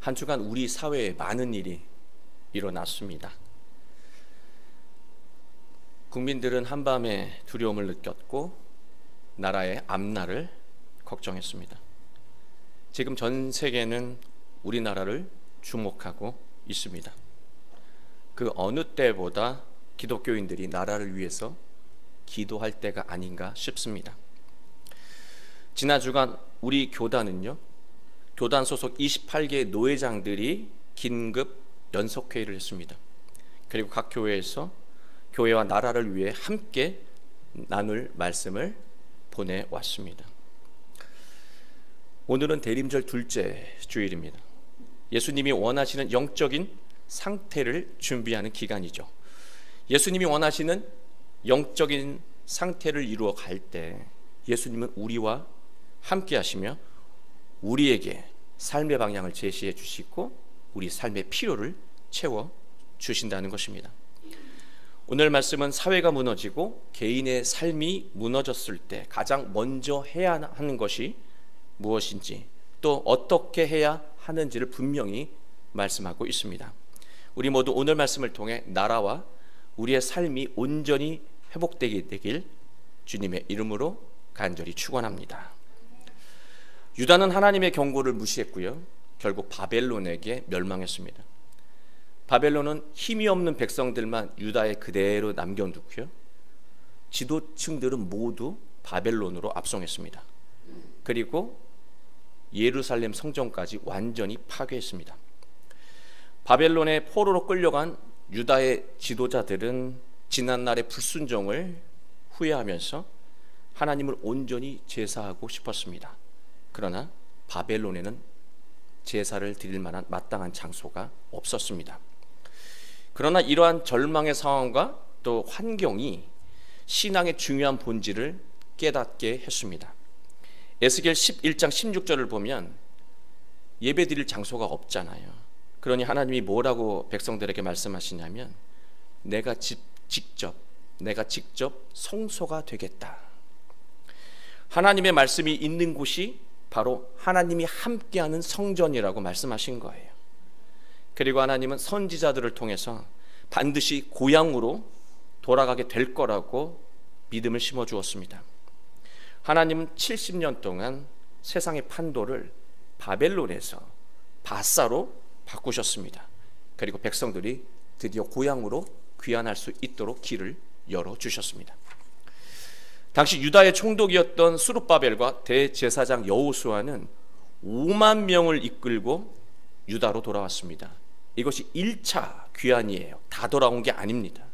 한 주간 우리 사회에 많은 일이 일어났습니다. 국민들은 한밤에 두려움을 느꼈고 나라의 앞날을 걱정했습니다. 지금 전 세계는 우리나라를 주목하고 있습니다. 그 어느 때보다 기독교인들이 나라를 위해서 기도할 때가 아닌가 싶습니다. 지난 주간 우리 교단은요, 교단 소속 28개의 노회장들이 긴급 연석회의를 했습니다. 그리고 각 교회에서 교회와 나라를 위해 함께 나눌 말씀을 보내왔습니다. 오늘은 대림절 둘째 주일입니다. 예수님이 원하시는 영적인 상태를 준비하는 기간이죠. 예수님이 원하시는 영적인 상태를 이루어 갈 때 예수님은 우리와 함께 하시며 우리에게 삶의 방향을 제시해 주시고 우리 삶의 필요를 채워 주신다는 것입니다. 오늘 말씀은 사회가 무너지고 개인의 삶이 무너졌을 때 가장 먼저 해야 하는 것이 무엇인지, 또 어떻게 해야 하는지를 분명히 말씀하고 있습니다. 우리 모두 오늘 말씀을 통해 나라와 우리의 삶이 온전히 회복되게 되길 주님의 이름으로 간절히 축원합니다. 유다는 하나님의 경고를 무시했고요, 결국 바벨론에게 멸망했습니다. 바벨론은 힘이 없는 백성들만 유다에 그대로 남겨두고요, 지도층들은 모두 바벨론으로 압송했습니다. 그리고 예루살렘 성전까지 완전히 파괴했습니다. 바벨론의 포로로 끌려간 유다의 지도자들은 지난날의 불순종을 후회하면서 하나님을 온전히 제사하고 싶었습니다. 그러나 바벨론에는 제사를 드릴 만한 마땅한 장소가 없었습니다. 그러나 이러한 절망의 상황과 또 환경이 신앙의 중요한 본질을 깨닫게 했습니다. 에스겔 11장 16절을 보면 예배드릴 장소가 없잖아요. 그러니 하나님이 뭐라고 백성들에게 말씀하시냐면 내가 직접 성소가 되겠다. 하나님의 말씀이 있는 곳이 바로 하나님이 함께하는 성전이라고 말씀하신 거예요. 그리고 하나님은 선지자들을 통해서 반드시 고향으로 돌아가게 될 거라고 믿음을 심어주었습니다. 하나님은 70년 동안 세상의 판도를 바벨론에서 바사로 바꾸셨습니다. 그리고 백성들이 드디어 고향으로 귀환할 수 있도록 길을 열어주셨습니다. 당시 유다의 총독이었던 스룹바벨과 대제사장 여호수아는 5만 명을 이끌고 유다로 돌아왔습니다. 이것이 1차 귀환이에요. 다 돌아온 게 아닙니다.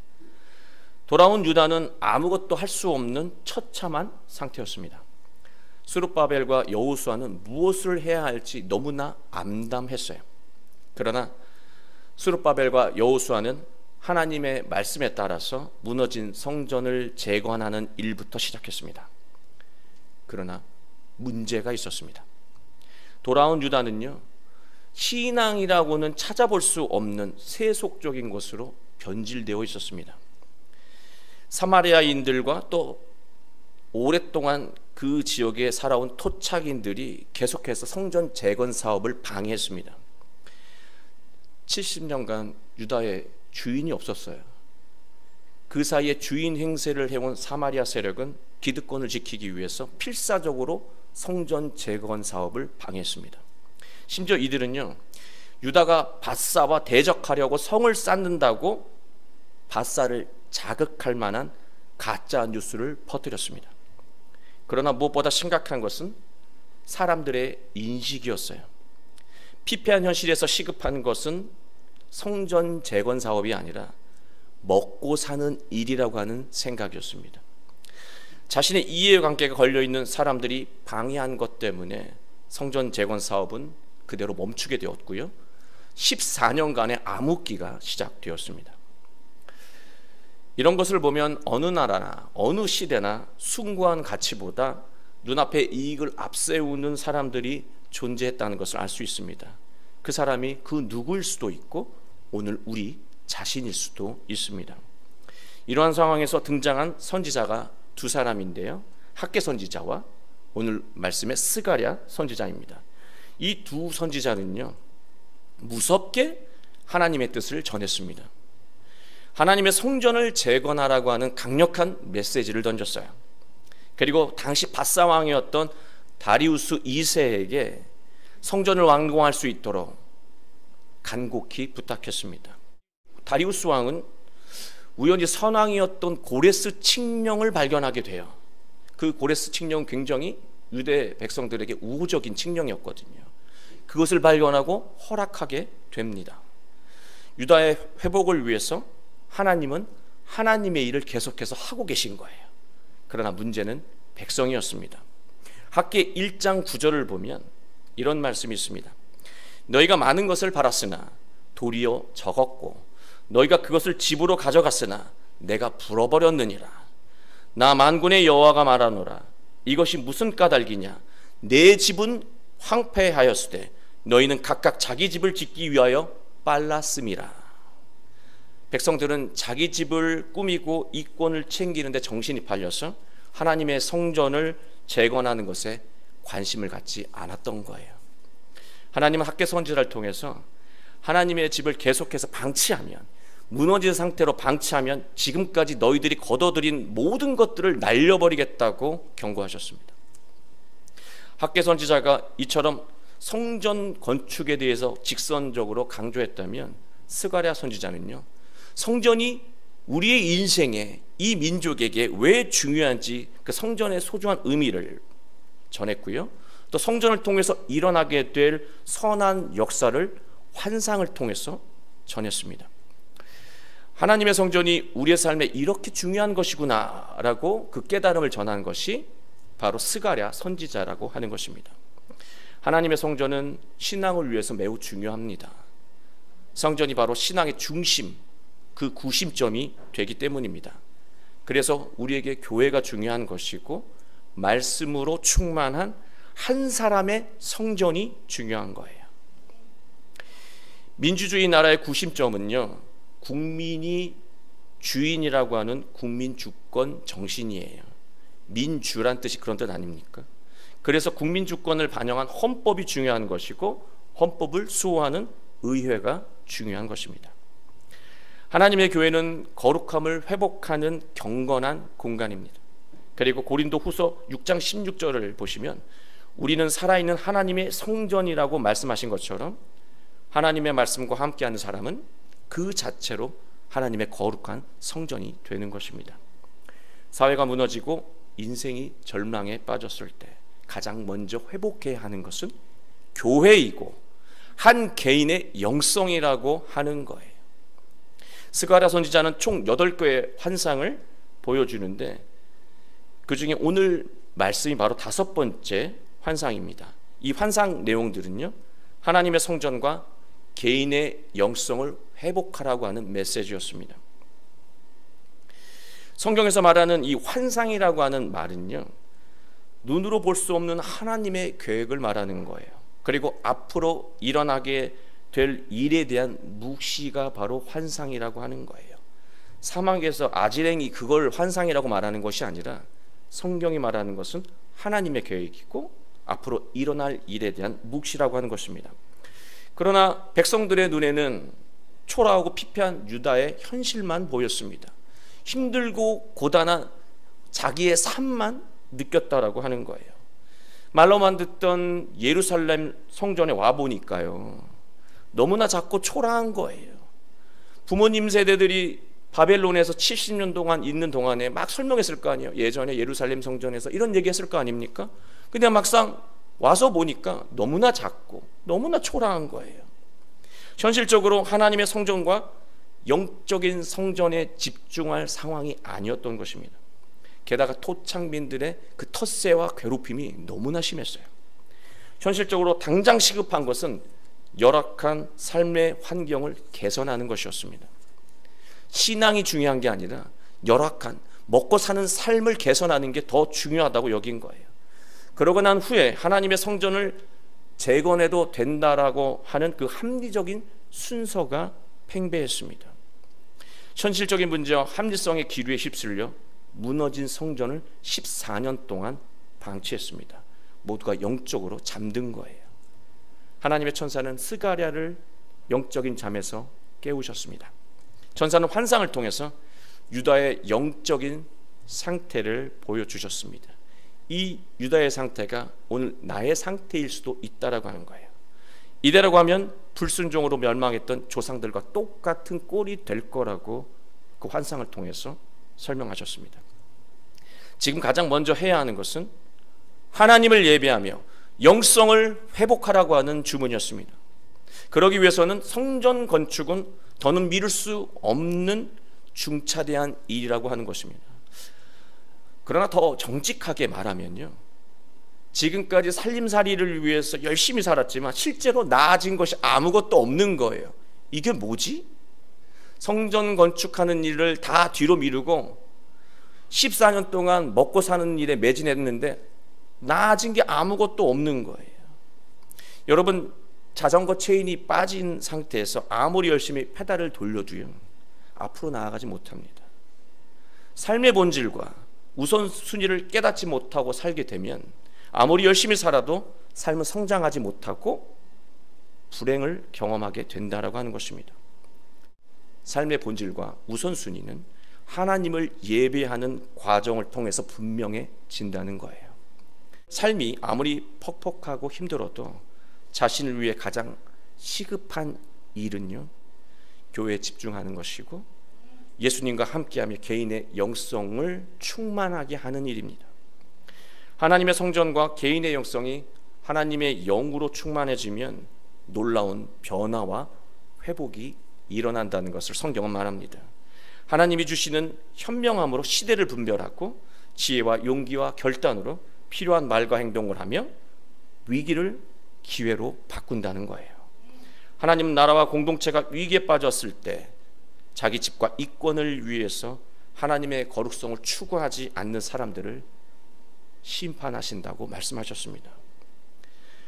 돌아온 유다는 아무것도 할 수 없는 처참한 상태였습니다. 스룹바벨과 여호수아는 무엇을 해야 할지 너무나 암담했어요. 그러나 스룹바벨과 여호수아는 하나님의 말씀에 따라서 무너진 성전을 재건하는 일부터 시작했습니다. 그러나 문제가 있었습니다. 돌아온 유다는요, 신앙이라고는 찾아볼 수 없는 세속적인 것으로 변질되어 있었습니다. 사마리아인들과 또 오랫동안 그 지역에 살아온 토착인들이 계속해서 성전 재건 사업을 방해했습니다. 70년간 유다에 주인이 없었어요. 그 사이에 주인 행세를 해온 사마리아 세력은 기득권을 지키기 위해서 필사적으로 성전 재건 사업을 방해했습니다. 심지어 이들은요, 유다가 바사와 대적하려고 성을 쌓는다고 바사를 자극할 만한 가짜 뉴스를 퍼뜨렸습니다. 그러나 무엇보다 심각한 것은 사람들의 인식이었어요. 피폐한 현실에서 시급한 것은 성전 재건 사업이 아니라 먹고 사는 일이라고 하는 생각이었습니다. 자신의 이해관계가 걸려있는 사람들이 방해한 것 때문에 성전 재건 사업은 그대로 멈추게 되었고요, 14년간의 암흑기가 시작되었습니다. 이런 것을 보면 어느 나라나 어느 시대나 숭고한 가치보다 눈앞에 이익을 앞세우는 사람들이 존재했다는 것을 알 수 있습니다. 그 사람이 그 누구일 수도 있고 오늘 우리 자신일 수도 있습니다. 이러한 상황에서 등장한 선지자가 두 사람인데요, 학개 선지자와 오늘 말씀의 스가랴 선지자입니다. 이 두 선지자는요, 무섭게 하나님의 뜻을 전했습니다. 하나님의 성전을 재건하라고 하는 강력한 메시지를 던졌어요. 그리고 당시 바사왕이었던 다리우스 2세에게 성전을 완공할 수 있도록 간곡히 부탁했습니다. 다리우스 왕은 우연히 선왕이었던 고레스 칙령을 발견하게 돼요. 그 고레스 칙령은 굉장히 유대 백성들에게 우호적인 칙령이었거든요. 그것을 발견하고 허락하게 됩니다. 유다의 회복을 위해서 하나님은 하나님의 일을 계속해서 하고 계신 거예요. 그러나 문제는 백성이었습니다. 학기 1장 9절을 보면 이런 말씀이 있습니다. 너희가 많은 것을 바랐으나 도리어 적었고 너희가 그것을 집으로 가져갔으나 내가 불어버렸느니라. 나 만군의 여호와가 말하노라. 이것이 무슨 까닭이냐. 내 집은 황폐하였으되 너희는 각각 자기 집을 짓기 위하여 빨랐음이라. 백성들은 자기 집을 꾸미고 이권을 챙기는데 정신이 팔려서 하나님의 성전을 재건하는 것에 관심을 갖지 않았던 거예요. 하나님은 학개 선지자를 통해서 하나님의 집을 계속해서 방치하면, 무너진 상태로 방치하면 지금까지 너희들이 거둬들인 모든 것들을 날려버리겠다고 경고하셨습니다. 학개 선지자가 이처럼 성전 건축에 대해서 직선적으로 강조했다면, 스가랴 선지자는요, 성전이 우리의 인생에, 이 민족에게 왜 중요한지 그 성전의 소중한 의미를 전했고요, 또 성전을 통해서 일어나게 될 선한 역사를 환상을 통해서 전했습니다. 하나님의 성전이 우리의 삶에 이렇게 중요한 것이구나 라고 그 깨달음을 전한 것이 바로 스가랴 선지자라고 하는 것입니다. 하나님의 성전은 신앙을 위해서 매우 중요합니다. 성전이 바로 신앙의 중심, 그 구심점이 되기 때문입니다. 그래서 우리에게 교회가 중요한 것이고 말씀으로 충만한 한 사람의 성전이 중요한 거예요. 민주주의 나라의 구심점은요, 국민이 주인이라고 하는 국민주권 정신이에요. 민주란 뜻이 그런 뜻 아닙니까? 그래서 국민주권을 반영한 헌법이 중요한 것이고 헌법을 수호하는 의회가 중요한 것입니다. 하나님의 교회는 거룩함을 회복하는 경건한 공간입니다. 그리고 고린도 후서 6장 16절을 보시면 우리는 살아있는 하나님의 성전이라고 말씀하신 것처럼 하나님의 말씀과 함께하는 사람은 그 자체로 하나님의 거룩한 성전이 되는 것입니다. 사회가 무너지고 인생이 절망에 빠졌을 때 가장 먼저 회복해야 하는 것은 교회이고 한 개인의 영성이라고 하는 거예요. 스가랴 선지자는 총 8개의 환상을 보여주는데 그 중에 오늘 말씀이 바로 5번째 환상입니다. 이 환상 내용들은요, 하나님의 성전과 개인의 영성을 회복하라고 하는 메시지였습니다. 성경에서 말하는 이 환상이라고 하는 말은요, 눈으로 볼 수 없는 하나님의 계획을 말하는 거예요. 그리고 앞으로 일어나게 될 일에 대한 묵시가 바로 환상이라고 하는 거예요. 사막에서 아지랭이 그걸 환상이라고 말하는 것이 아니라 성경이 말하는 것은 하나님의 계획이고 앞으로 일어날 일에 대한 묵시라고 하는 것입니다. 그러나 백성들의 눈에는 초라하고 피폐한 유다의 현실만 보였습니다. 힘들고 고단한 자기의 삶만 느꼈다라고 하는 거예요. 말로만 듣던 예루살렘 성전에 와보니까요, 너무나 작고 초라한 거예요. 부모님 세대들이 바벨론에서 70년 동안 있는 동안에 막 설명했을 거 아니에요. 예전에 예루살렘 성전에서 이런 얘기했을 거 아닙니까? 근데 막상 와서 보니까 너무나 작고 너무나 초라한 거예요. 현실적으로 하나님의 성전과 영적인 성전에 집중할 상황이 아니었던 것입니다. 게다가 토착민들의 그 텃세와 괴롭힘이 너무나 심했어요. 현실적으로 당장 시급한 것은 열악한 삶의 환경을 개선하는 것이었습니다. 신앙이 중요한 게 아니라 열악한 먹고 사는 삶을 개선하는 게 더 중요하다고 여긴 거예요. 그러고 난 후에 하나님의 성전을 재건해도 된다라고 하는 그 합리적인 순서가 팽배했습니다. 현실적인 문제와 합리성의 기류에 휩쓸려 무너진 성전을 14년 동안 방치했습니다. 모두가 영적으로 잠든 거예요. 하나님의 천사는 스가랴를 영적인 잠에서 깨우셨습니다. 천사는 환상을 통해서 유다의 영적인 상태를 보여주셨습니다. 이 유다의 상태가 오늘 나의 상태일 수도 있다라고 하는 거예요. 이대로 가면 불순종으로 멸망했던 조상들과 똑같은 꼴이 될 거라고 그 환상을 통해서 설명하셨습니다. 지금 가장 먼저 해야 하는 것은 하나님을 예배하며 영성을 회복하라고 하는 주문이었습니다. 그러기 위해서는 성전 건축은 더는 미룰 수 없는 중차대한 일이라고 하는 것입니다. 그러나 더 정직하게 말하면요, 지금까지 살림살이를 위해서 열심히 살았지만 실제로 나아진 것이 아무것도 없는 거예요. 이게 뭐지? 성전 건축하는 일을 다 뒤로 미루고 14년 동안 먹고 사는 일에 매진했는데 나아진 게 아무것도 없는 거예요. 여러분, 자전거 체인이 빠진 상태에서 아무리 열심히 페달을 돌려도요, 앞으로 나아가지 못합니다. 삶의 본질과 우선순위를 깨닫지 못하고 살게 되면 아무리 열심히 살아도 삶은 성장하지 못하고 불행을 경험하게 된다라고 하는 것입니다. 삶의 본질과 우선순위는 하나님을 예배하는 과정을 통해서 분명해진다는 거예요. 삶이 아무리 퍽퍽하고 힘들어도 자신을 위해 가장 시급한 일은요, 교회에 집중하는 것이고 예수님과 함께하며 개인의 영성을 충만하게 하는 일입니다. 하나님의 성전과 개인의 영성이 하나님의 영으로 충만해지면 놀라운 변화와 회복이 일어난다는 것을 성경은 말합니다. 하나님이 주시는 현명함으로 시대를 분별하고 지혜와 용기와 결단으로 필요한 말과 행동을 하며 위기를 기회로 바꾼다는 거예요. 하나님 나라와 공동체가 위기에 빠졌을 때 자기 집과 이권을 위해서 하나님의 거룩성을 추구하지 않는 사람들을 심판하신다고 말씀하셨습니다.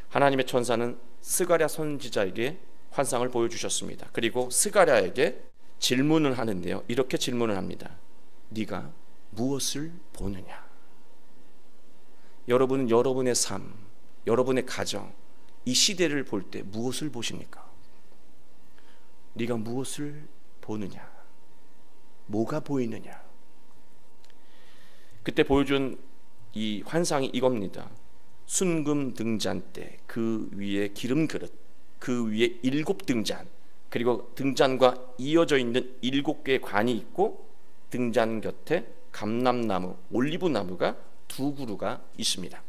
하나님의 천사는 스가랴 선지자에게 환상을 보여주셨습니다. 그리고 스가랴에게 질문을 하는데요, 이렇게 질문을 합니다. 네가 무엇을 보느냐? 여러분은 여러분의 삶, 여러분의 가정, 이 시대를 볼 때 무엇을 보십니까? 네가 무엇을 보느냐? 뭐가 보이느냐? 그때 보여준 이 환상이 이겁니다. 순금 등잔대, 그 위에 기름 그릇, 그 위에 7등잔, 그리고 등잔과 이어져 있는 7개의 관이 있고 등잔 곁에 감람나무, 올리브나무가 2그루가 있습니다.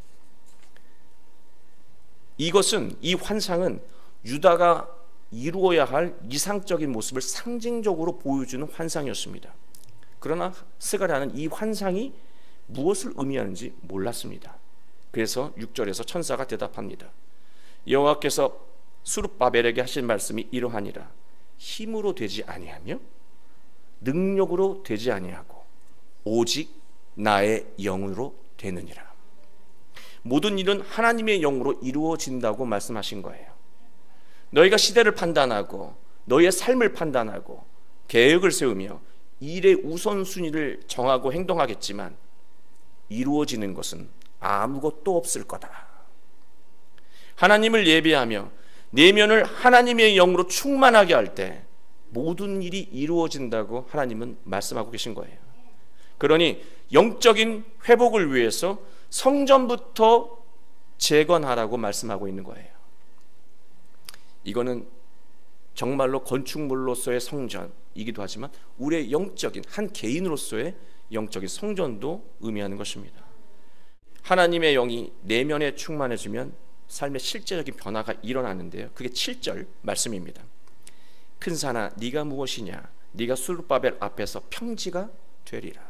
이것은, 이 환상은 유다가 이루어야 할 이상적인 모습을 상징적으로 보여주는 환상이었습니다. 그러나 스가랴는 이 환상이 무엇을 의미하는지 몰랐습니다. 그래서 6절에서 천사가 대답합니다. 여호와께서 스룹바벨에게 하신 말씀이 이러하니라. 힘으로 되지 아니하며 능력으로 되지 아니하고 오직 나의 영으로 되느니라. 모든 일은 하나님의 영으로 이루어진다고 말씀하신 거예요. 너희가 시대를 판단하고 너희의 삶을 판단하고 계획을 세우며 일의 우선순위를 정하고 행동하겠지만 이루어지는 것은 아무것도 없을 거다. 하나님을 예배하며 내면을 하나님의 영으로 충만하게 할 때 모든 일이 이루어진다고 하나님은 말씀하고 계신 거예요. 그러니 영적인 회복을 위해서 성전부터 재건하라고 말씀하고 있는 거예요. 이거는 정말로 건축물로서의 성전이기도 하지만 우리의 영적인, 한 개인으로서의 영적인 성전도 의미하는 것입니다. 하나님의 영이 내면에 충만해지면 삶의 실제적인 변화가 일어나는데요, 그게 7절 말씀입니다. 큰 산아 네가 무엇이냐? 네가 스룹바벨 앞에서 평지가 되리라.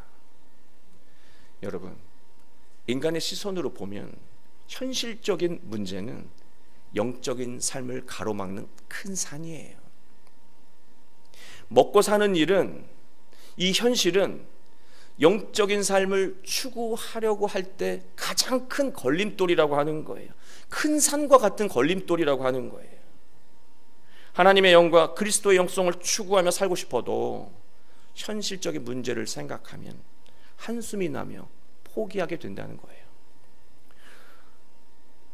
여러분, 인간의 시선으로 보면 현실적인 문제는 영적인 삶을 가로막는 큰 산이에요. 먹고 사는 일은, 이 현실은 영적인 삶을 추구하려고 할 때 가장 큰 걸림돌이라고 하는 거예요. 큰 산과 같은 걸림돌이라고 하는 거예요. 하나님의 영과 그리스도의 영성을 추구하며 살고 싶어도 현실적인 문제를 생각하면 한숨이 나며 포기하게 된다는 거예요.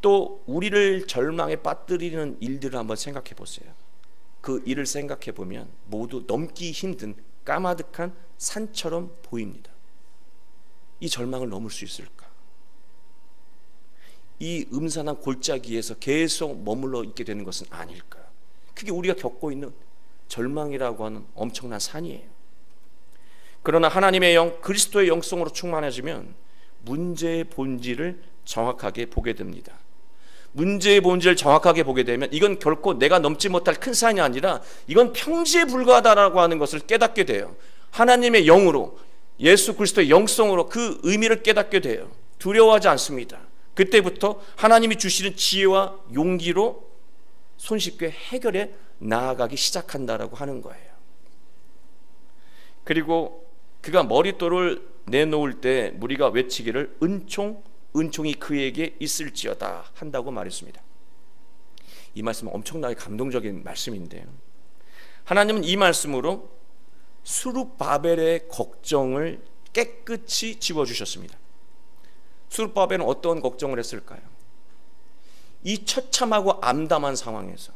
또 우리를 절망에 빠뜨리는 일들을 한번 생각해 보세요. 그 일을 생각해 보면 모두 넘기 힘든 까마득한 산처럼 보입니다. 이 절망을 넘을 수 있을까? 이 음산한 골짜기에서 계속 머물러 있게 되는 것은 아닐까? 그게 우리가 겪고 있는 절망이라고 하는 엄청난 산이에요. 그러나 하나님의 영, 그리스도의 영성으로 충만해지면 문제의 본질을 정확하게 보게 됩니다. 문제의 본질을 정확하게 보게 되면 이건 결코 내가 넘지 못할 큰 산이 아니라 이건 평지에 불과하다라고 하는 것을 깨닫게 돼요. 하나님의 영으로, 예수 그리스도의 영성으로 그 의미를 깨닫게 돼요. 두려워하지 않습니다. 그때부터 하나님이 주시는 지혜와 용기로 손쉽게 해결해 나아가기 시작한다라고 하는 거예요. 그리고 그가 머릿돌을 내놓을 때 무리가 외치기를 은총이 그에게 있을지어다 한다고 말했습니다. 이 말씀은 엄청나게 감동적인 말씀인데요, 하나님은 이 말씀으로 수룹바벨의 걱정을 깨끗이 지워주셨습니다. 수룹바벨은 어떤 걱정을 했을까요? 이 처참하고 암담한 상황에서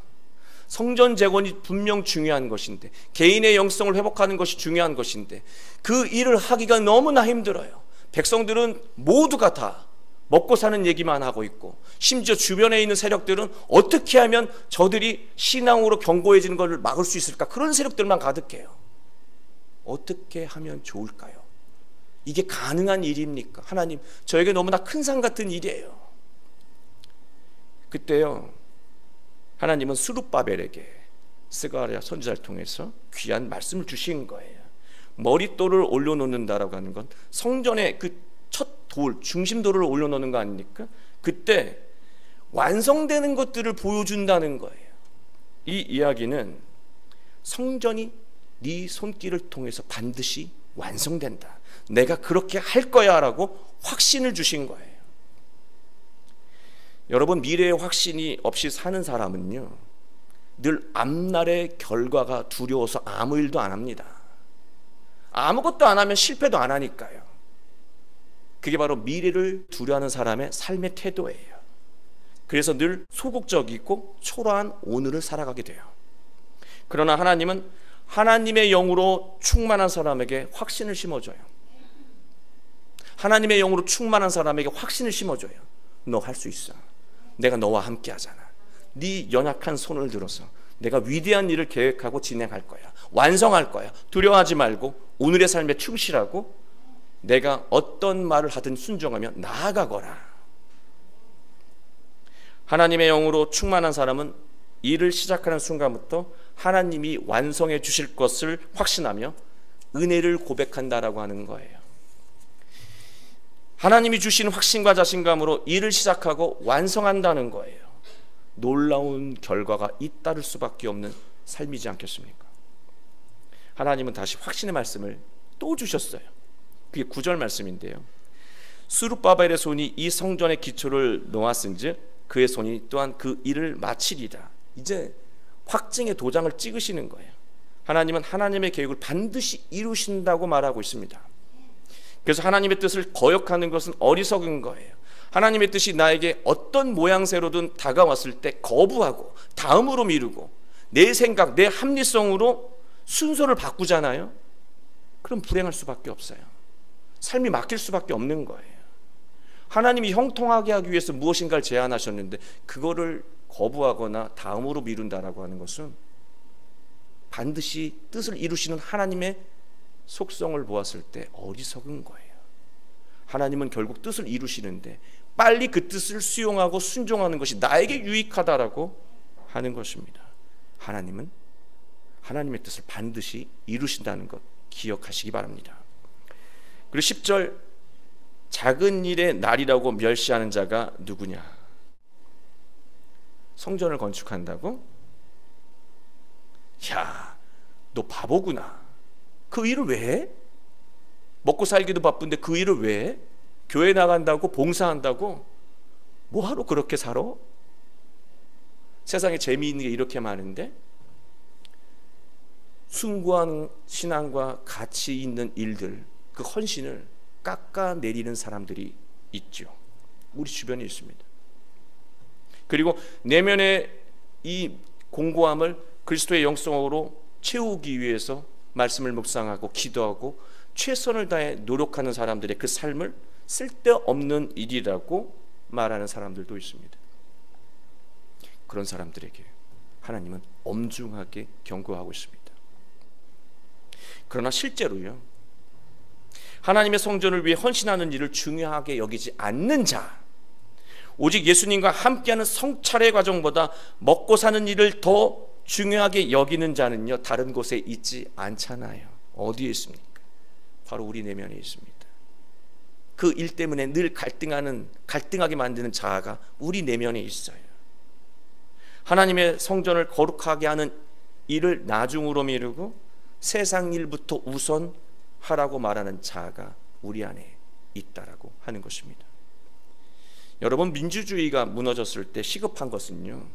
성전 재건이 분명 중요한 것인데, 개인의 영성을 회복하는 것이 중요한 것인데 그 일을 하기가 너무나 힘들어요. 백성들은 모두가 다 먹고 사는 얘기만 하고 있고, 심지어 주변에 있는 세력들은 어떻게 하면 저들이 신앙으로 견고해지는 것을 막을 수 있을까, 그런 세력들만 가득해요. 어떻게 하면 좋을까요? 이게 가능한 일입니까? 하나님, 저에게 너무나 큰 산 같은 일이에요. 그때요, 하나님은 수룹바벨에게 스가랴 선지자를 통해서 귀한 말씀을 주신 거예요. 머릿돌을 올려놓는다라고 하는 건 성전의 그 첫 돌, 중심돌을 올려놓는 거 아닙니까? 그때 완성되는 것들을 보여준다는 거예요. 이 이야기는 성전이 네 손길을 통해서 반드시 완성된다, 내가 그렇게 할 거야 라고 확신을 주신 거예요. 여러분, 미래의 확신이 없이 사는 사람은요, 늘 앞날의 결과가 두려워서 아무 일도 안 합니다. 아무것도 안 하면 실패도 안 하니까요. 그게 바로 미래를 두려워하는 사람의 삶의 태도예요. 그래서 늘 소극적이고 초라한 오늘을 살아가게 돼요. 그러나 하나님은 하나님의 영으로 충만한 사람에게 확신을 심어줘요. 하나님의 영으로 충만한 사람에게 확신을 심어줘요. 너 할 수 있어. 내가 너와 함께 하잖아. 네 연약한 손을 들어서 내가 위대한 일을 계획하고 진행할 거야. 완성할 거야. 두려워하지 말고 오늘의 삶에 충실하고 내가 어떤 말을 하든 순종하며 나아가거라. 하나님의 영으로 충만한 사람은 일을 시작하는 순간부터 하나님이 완성해 주실 것을 확신하며 은혜를 고백한다라고 하는 거예요. 하나님이 주시는 확신과 자신감으로 일을 시작하고 완성한다는 거예요. 놀라운 결과가 잇따를 수밖에 없는 삶이지 않겠습니까? 하나님은 다시 확신의 말씀을 또 주셨어요. 그게 9절 말씀인데요, 수룹바벨의 손이 이 성전의 기초를 놓았은즉 그의 손이 또한 그 일을 마치리라. 이제 확증의 도장을 찍으시는 거예요. 하나님은 하나님의 계획을 반드시 이루신다고 말하고 있습니다. 그래서 하나님의 뜻을 거역하는 것은 어리석은 거예요. 하나님의 뜻이 나에게 어떤 모양새로든 다가왔을 때 거부하고 다음으로 미루고 내 생각, 내 합리성으로 순서를 바꾸잖아요. 그럼 불행할 수밖에 없어요. 삶이 막힐 수밖에 없는 거예요. 하나님이 형통하게 하기 위해서 무엇인가를 제안하셨는데 그거를 거부하거나 다음으로 미룬다라고 하는 것은 반드시 뜻을 이루시는 하나님의 속성을 보았을 때 어리석은 거예요. 하나님은 결국 뜻을 이루시는데 빨리 그 뜻을 수용하고 순종하는 것이 나에게 유익하다라고 하는 것입니다. 하나님은 하나님의 뜻을 반드시 이루신다는 것 기억하시기 바랍니다. 그리고 10절, 작은 일의 날이라고 멸시하는 자가 누구냐? 성전을 건축한다고? 야, 너 바보구나. 그 일을 왜 해? 먹고 살기도 바쁜데 그 일을 왜 해? 교회 나간다고, 봉사한다고? 뭐하러 그렇게 살아? 세상에 재미있는 게 이렇게 많은데 숭고한 신앙과 가치 있는 일들, 그 헌신을 깎아내리는 사람들이 있죠. 우리 주변에 있습니다. 그리고 내면의 이 공고함을 그리스도의 영성으로 채우기 위해서 말씀을 묵상하고 기도하고 최선을 다해 노력하는 사람들의 그 삶을 쓸데없는 일이라고 말하는 사람들도 있습니다. 그런 사람들에게 하나님은 엄중하게 경고하고 있습니다. 그러나 실제로요, 하나님의 성전을 위해 헌신하는 일을 중요하게 여기지 않는 자, 오직 예수님과 함께하는 성찰의 과정보다 먹고 사는 일을 더 중요하게 여기는 자는요, 다른 곳에 있지 않잖아요. 어디에 있습니까? 바로 우리 내면에 있습니다. 그 일 때문에 늘 갈등하게 만드는 자아가 우리 내면에 있어요. 하나님의 성전을 거룩하게 하는 일을 나중으로 미루고 세상 일부터 우선 하라고 말하는 자아가 우리 안에 있다라고 하는 것입니다. 여러분, 민주주의가 무너졌을 때 시급한 것은요,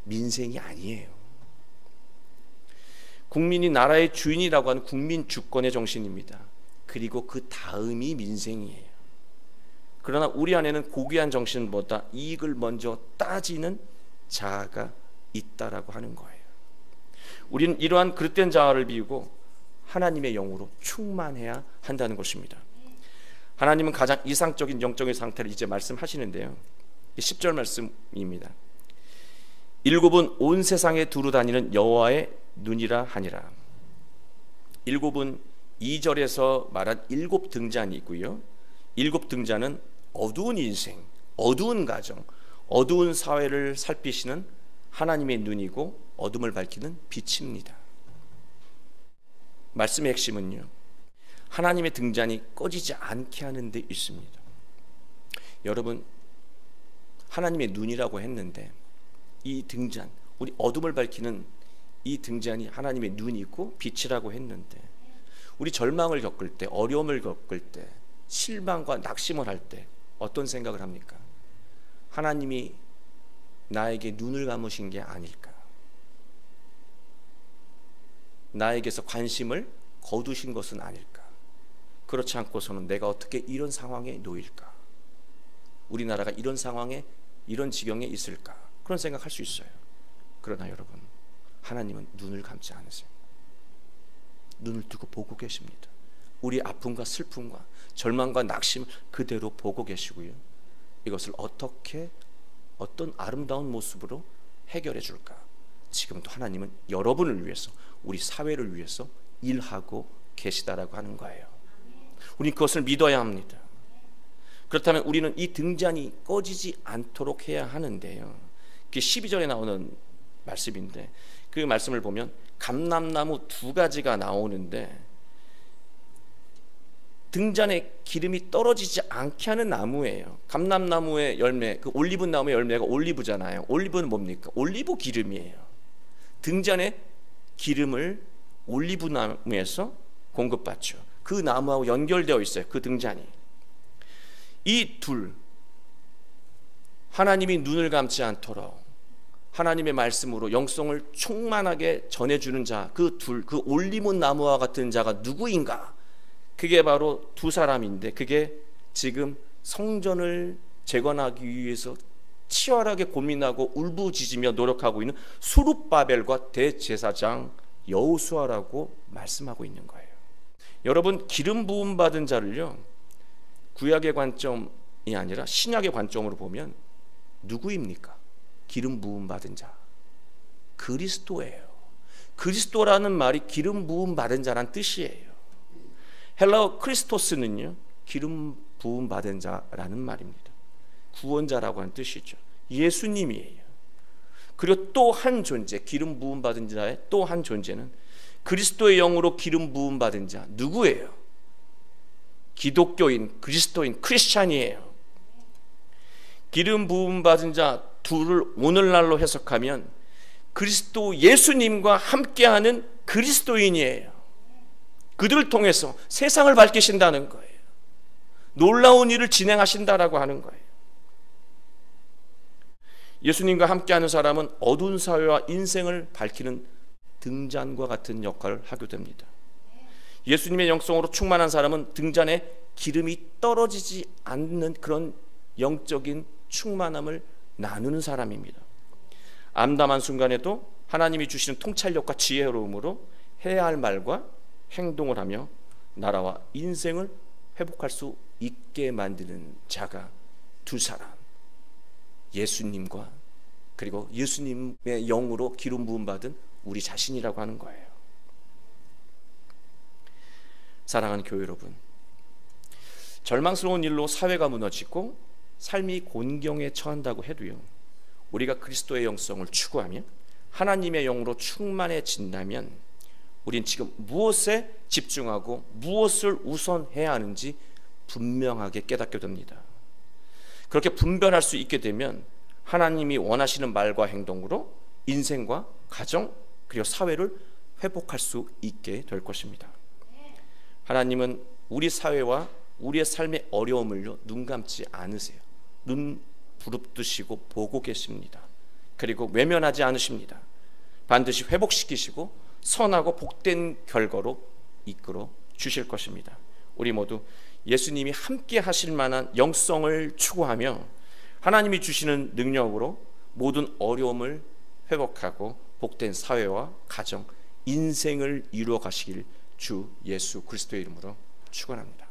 민생이 아니에요. 국민이 나라의 주인이라고 하는 국민 주권의 정신입니다. 그리고 그 다음이 민생이에요. 그러나 우리 안에는 고귀한 정신보다 이익을 먼저 따지는 자아가 있다라고 하는 거예요. 우리는 이러한 그릇된 자아를 비우고 하나님의 영으로 충만해야 한다는 것입니다. 하나님은 가장 이상적인 영적인 상태를 이제 말씀하시는데요, 10절 말씀입니다. 일곱은 온 세상에 두루 다니는 여호와의 눈이라 하니라. 일곱은 2절에서 말한 일곱 등잔이 있고요, 일곱 등잔은 어두운 인생, 어두운 가정, 어두운 사회를 살피시는 하나님의 눈이고 어둠을 밝히는 빛입니다. 말씀의 핵심은요, 하나님의 등잔이 꺼지지 않게 하는 데 있습니다. 여러분, 하나님의 눈이라고 했는데 이 등잔, 우리 어둠을 밝히는 이 등잔이 하나님의 눈이고 빛이라고 했는데, 우리 절망을 겪을 때, 어려움을 겪을 때, 실망과 낙심을 할 때 어떤 생각을 합니까? 하나님이 나에게 눈을 감으신 게 아닐까? 나에게서 관심을 거두신 것은 아닐까? 그렇지 않고서는 내가 어떻게 이런 상황에 놓일까? 우리나라가 이런 상황에, 이런 지경에 있을까? 그런 생각할 수 있어요. 그러나 여러분, 하나님은 눈을 감지 않으세요. 눈을 뜨고 보고 계십니다. 우리 아픔과 슬픔과 절망과 낙심을 그대로 보고 계시고요, 이것을 어떻게, 어떤 아름다운 모습으로 해결해 줄까? 지금도 하나님은 여러분을 위해서, 우리 사회를 위해서 일하고 계시다라고 하는 거예요. 우리는 그것을 믿어야 합니다. 그렇다면 우리는 이 등잔이 꺼지지 않도록 해야 하는데요, 그게 12절에 나오는 말씀인데, 그 말씀을 보면 감람나무 2가지가 나오는데, 등잔에 기름이 떨어지지 않게 하는 나무예요. 감람나무의 열매, 그 올리브 나무의 열매가 올리브잖아요. 올리브는 뭡니까? 올리브 기름이에요. 등잔에 기름을 올리브 나무에서 공급받죠. 그 나무하고 연결되어 있어요, 그 등잔이. 이 둘, 하나님이 눈을 감지 않도록 하나님의 말씀으로 영성을 충만하게 전해주는 자, 그 둘, 그 올리브 나무와 같은 자가 누구인가? 그게 바로 두 사람인데, 그게 지금 성전을 재건하기 위해서 치열하게 고민하고 울부짖으며 노력하고 있는 스룹바벨과 대제사장 여호수아라고 말씀하고 있는 거예요. 여러분, 기름 부음 받은 자를요, 구약의 관점이 아니라 신약의 관점으로 보면 누구입니까? 기름 부음 받은 자, 그리스도예요. 그리스도라는 말이 기름 부음 받은 자란 뜻이에요. 헬라어 크리스토스는요, 기름 부음 받은 자라는 말입니다. 구원자라고 하는 뜻이죠. 예수님이에요. 그리고 또 한 존재, 기름 부음 받은 자의 또 한 존재는 그리스도의 영으로 기름 부음 받은 자, 누구예요? 기독교인, 그리스도인, 크리스찬이에요. 기름 부음 받은 자 둘을 오늘날로 해석하면 그리스도 예수님과 함께하는 그리스도인이에요. 그들을 통해서 세상을 밝히신다는 거예요. 놀라운 일을 진행하신다라고 하는 거예요. 예수님과 함께하는 사람은 어두운 사회와 인생을 밝히는 등잔과 같은 역할을 하게 됩니다. 예수님의 영성으로 충만한 사람은 등잔에 기름이 떨어지지 않는 그런 영적인 충만함을 나누는 사람입니다. 암담한 순간에도 하나님이 주시는 통찰력과 지혜로움으로 해야 할 말과 행동을 하며 나라와 인생을 회복할 수 있게 만드는 자가 두 사람, 예수님과 그리고 예수님의 영으로 기름 부음 받은 우리 자신이라고 하는 거예요. 사랑하는 교회 여러분, 절망스러운 일로 사회가 무너지고 삶이 곤경에 처한다고 해도요, 우리가 그리스도의 영성을 추구하며 하나님의 영으로 충만해진다면 우린 지금 무엇에 집중하고 무엇을 우선해야 하는지 분명하게 깨닫게 됩니다. 그렇게 분별할 수 있게 되면 하나님이 원하시는 말과 행동으로 인생과 가정 그리고 사회를 회복할 수 있게 될 것입니다. 하나님은 우리 사회와 우리의 삶의 어려움을요, 눈 감지 않으세요. 눈 부릅뜨시고 보고 계십니다. 그리고 외면하지 않으십니다. 반드시 회복시키시고 선하고 복된 결과로 이끌어 주실 것입니다. 우리 모두 예수님이 함께 하실 만한 영성을 추구하며 하나님이 주시는 능력으로 모든 어려움을 회복하고 복된 사회와 가정, 인생을 이루어 가시길 주 예수 그리스도의 이름으로 축원합니다.